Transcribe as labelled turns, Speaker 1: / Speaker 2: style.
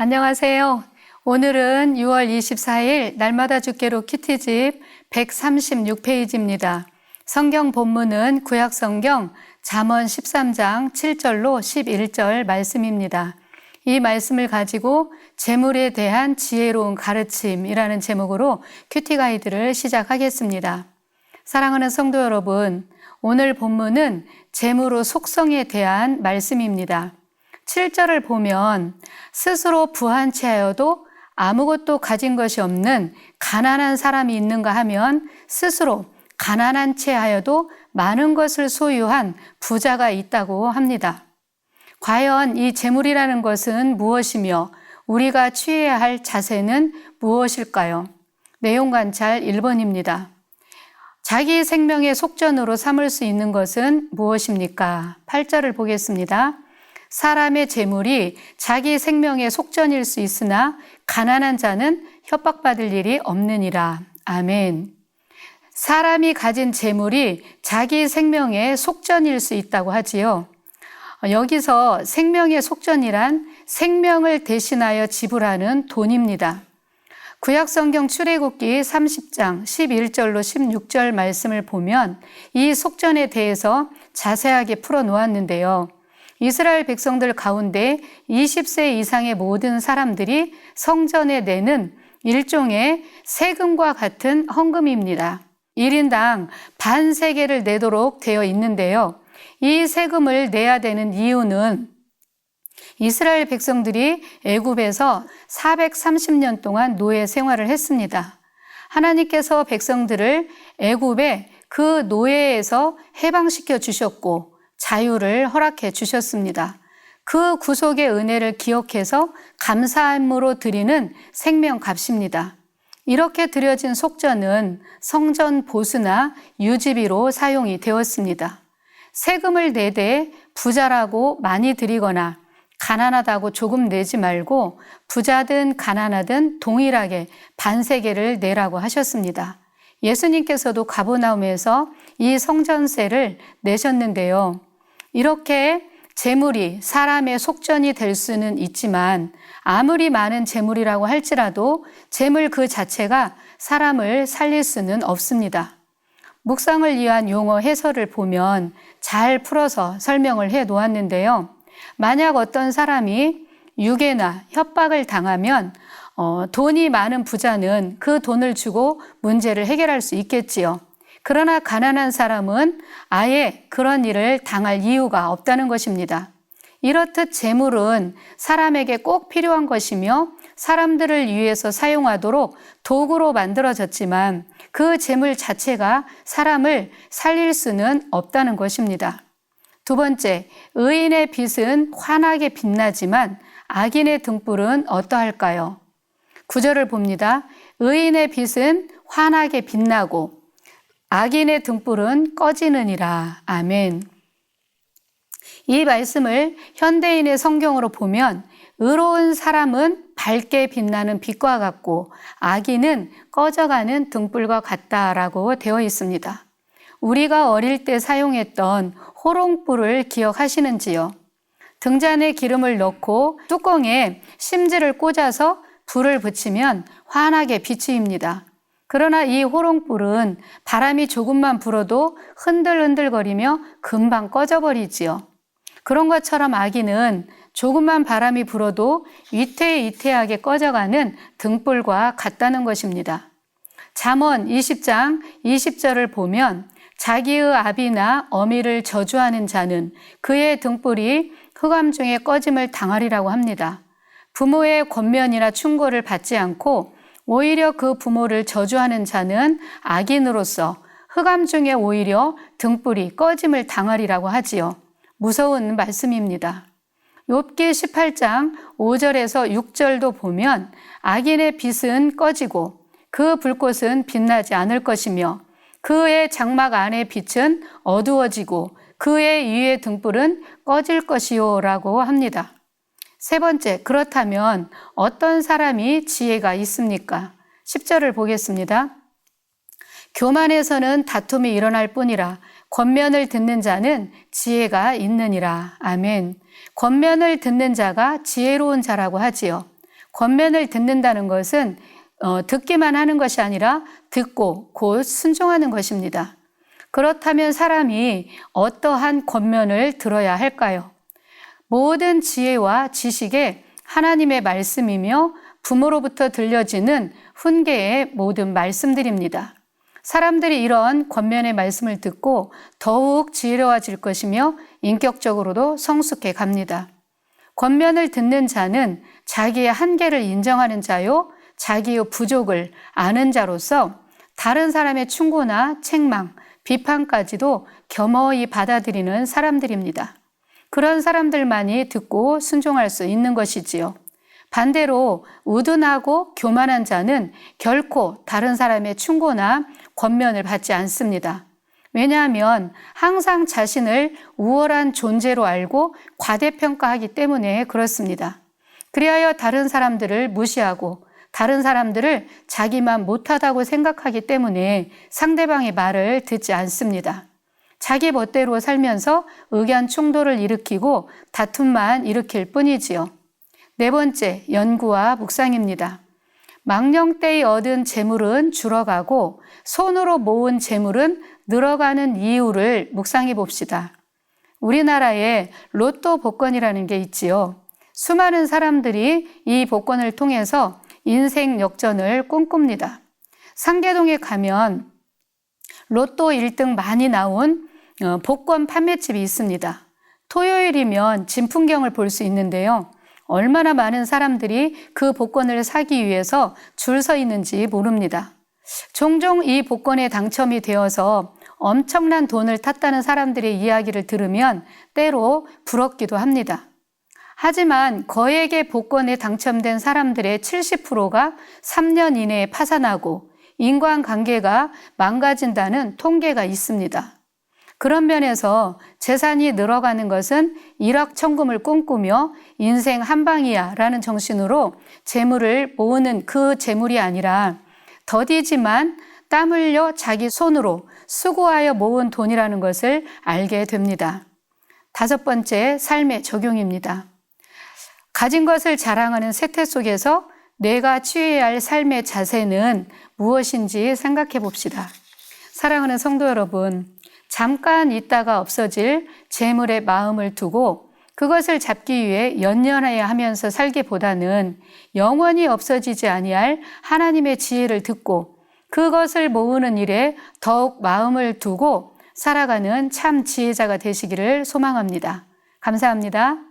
Speaker 1: 안녕하세요. 오늘은 6월 24일 날마다 주께로 키티집 136페이지입니다. 성경 본문은 구약성경 잠언 13장 7절로 11절 말씀입니다. 이 말씀을 가지고 재물에 대한 지혜로운 가르침이라는 제목으로 큐티 가이드를 시작하겠습니다. 사랑하는 성도 여러분, 오늘 본문은 재물의 속성에 대한 말씀입니다. 7절을 보면 스스로 부한 채하여도 아무것도 가진 것이 없는 가난한 사람이 있는가 하면 스스로 가난한 채하여도 많은 것을 소유한 부자가 있다고 합니다. 과연 이 재물이라는 것은 무엇이며 우리가 취해야 할 자세는 무엇일까요? 내용 관찰 1번입니다. 자기 생명의 속전으로 삼을 수 있는 것은 무엇입니까? 8절을 보겠습니다. 사람의 재물이 자기 생명의 속전일 수 있으나 가난한 자는 협박받을 일이 없느니라. 아멘. 사람이 가진 재물이 자기 생명의 속전일 수 있다고 하지요. 여기서 생명의 속전이란 생명을 대신하여 지불하는 돈입니다. 구약성경 출애굽기 30장 11절로 16절 말씀을 보면 이 속전에 대해서 자세하게 풀어놓았는데요. 이스라엘 백성들 가운데 20세 이상의 모든 사람들이 성전에 내는 일종의 세금과 같은 헌금입니다. 1인당 반 세겔을 내도록 되어 있는데요. 이 세금을 내야 되는 이유는 이스라엘 백성들이 애굽에서 430년 동안 노예 생활을 했습니다. 하나님께서 백성들을 애굽의 그 노예에서 해방시켜 주셨고 자유를 허락해 주셨습니다. 그 구속의 은혜를 기억해서 감사함으로 드리는 생명값입니다. 이렇게 드려진 속전은 성전 보수나 유지비로 사용이 되었습니다. 세금을 내되 부자라고 많이 드리거나 가난하다고 조금 내지 말고 부자든 가난하든 동일하게 반세겔을 내라고 하셨습니다. 예수님께서도 가버나움에서 이 성전세를 내셨는데요. 이렇게 재물이 사람의 속전이 될 수는 있지만 아무리 많은 재물이라고 할지라도 재물 그 자체가 사람을 살릴 수는 없습니다. 묵상을 위한 용어 해설을 보면 잘 풀어서 설명을 해 놓았는데요. 만약 어떤 사람이 유괴나 협박을 당하면 돈이 많은 부자는 그 돈을 주고 문제를 해결할 수 있겠지요. 그러나 가난한 사람은 아예 그런 일을 당할 이유가 없다는 것입니다. 이렇듯 재물은 사람에게 꼭 필요한 것이며 사람들을 위해서 사용하도록 도구로 만들어졌지만 그 재물 자체가 사람을 살릴 수는 없다는 것입니다. 두 번째, 의인의 빛은 환하게 빛나지만 악인의 등불은 어떠할까요? 9절을 봅니다. 의인의 빛은 환하게 빛나고 악인의 등불은 꺼지느니라. 아멘. 이 말씀을 현대인의 성경으로 보면 의로운 사람은 밝게 빛나는 빛과 같고 악인은 꺼져가는 등불과 같다라고 되어 있습니다. 우리가 어릴 때 사용했던 호롱불을 기억하시는지요? 등잔에 기름을 넣고 뚜껑에 심지를 꽂아서 불을 붙이면 환하게 비추입니다. 그러나 이 호롱불은 바람이 조금만 불어도 흔들흔들거리며 금방 꺼져버리지요. 그런 것처럼 악인은 조금만 바람이 불어도 위태위태하게 꺼져가는 등불과 같다는 것입니다. 잠언 20장 20절을 보면 자기의 아비나 어미를 저주하는 자는 그의 등불이 흑암 중에 꺼짐을 당하리라고 합니다. 부모의 권면이나 충고를 받지 않고 오히려 그 부모를 저주하는 자는 악인으로서 흑암 중에 오히려 등불이 꺼짐을 당하리라고 하지요. 무서운 말씀입니다. 욥기 18장 5절에서 6절도 보면 악인의 빛은 꺼지고 그 불꽃은 빛나지 않을 것이며 그의 장막 안의 빛은 어두워지고 그의 위의 등불은 꺼질 것이요 라고 합니다. 세 번째, 그렇다면 어떤 사람이 지혜가 있습니까? 10절을 보겠습니다. 교만에서는 다툼이 일어날 뿐이라 권면을 듣는 자는 지혜가 있느니라. 아멘. 권면을 듣는 자가 지혜로운 자라고 하지요. 권면을 듣는다는 것은 듣기만 하는 것이 아니라 듣고 곧 순종하는 것입니다. 그렇다면 사람이 어떠한 권면을 들어야 할까요? 모든 지혜와 지식에 하나님의 말씀이며 부모로부터 들려지는 훈계의 모든 말씀들입니다. 사람들이 이런 권면의 말씀을 듣고 더욱 지혜로워질 것이며 인격적으로도 성숙해 갑니다. 권면을 듣는 자는 자기의 한계를 인정하는 자요, 자기의 부족을 아는 자로서 다른 사람의 충고나 책망, 비판까지도 겸허히 받아들이는 사람들입니다. 그런 사람들만이 듣고 순종할 수 있는 것이지요. 반대로 우둔하고 교만한 자는 결코 다른 사람의 충고나 권면을 받지 않습니다. 왜냐하면 항상 자신을 우월한 존재로 알고 과대평가하기 때문에 그렇습니다. 그리하여 다른 사람들을 무시하고 다른 사람들을 자기만 못하다고 생각하기 때문에 상대방의 말을 듣지 않습니다. 자기 멋대로 살면서 의견 충돌을 일으키고 다툼만 일으킬 뿐이지요. 네 번째, 연구와 묵상입니다. 망령때에 얻은 재물은 줄어가고 손으로 모은 재물은 늘어가는 이유를 묵상해 봅시다. 우리나라에 로또 복권이라는 게 있지요. 수많은 사람들이 이 복권을 통해서 인생 역전을 꿈꿉니다. 상계동에 가면 로또 1등 많이 나온 복권 판매집이 있습니다. 토요일이면 진풍경을 볼 수 있는데요. 얼마나 많은 사람들이 그 복권을 사기 위해서 줄 서 있는지 모릅니다. 종종 이 복권에 당첨이 되어서 엄청난 돈을 탔다는 사람들의 이야기를 들으면 때로 부럽기도 합니다. 하지만 거액의 복권에 당첨된 사람들의 70%가 3년 이내에 파산하고 인간관계가 망가진다는 통계가 있습니다. 그런 면에서 재산이 늘어가는 것은 일확천금을 꿈꾸며 인생 한방이야 라는 정신으로 재물을 모으는 그 재물이 아니라 더디지만 땀 흘려 자기 손으로 수고하여 모은 돈이라는 것을 알게 됩니다. 다섯 번째, 삶의 적용입니다. 가진 것을 자랑하는 세태 속에서 내가 취해야 할 삶의 자세는 무엇인지 생각해 봅시다. 사랑하는 성도 여러분, 잠깐 있다가 없어질 재물에 마음을 두고 그것을 잡기 위해 연연해야 하면서 살기보다는 영원히 없어지지 아니할 하나님의 지혜를 듣고 그것을 모으는 일에 더욱 마음을 두고 살아가는 참 지혜자가 되시기를 소망합니다. 감사합니다.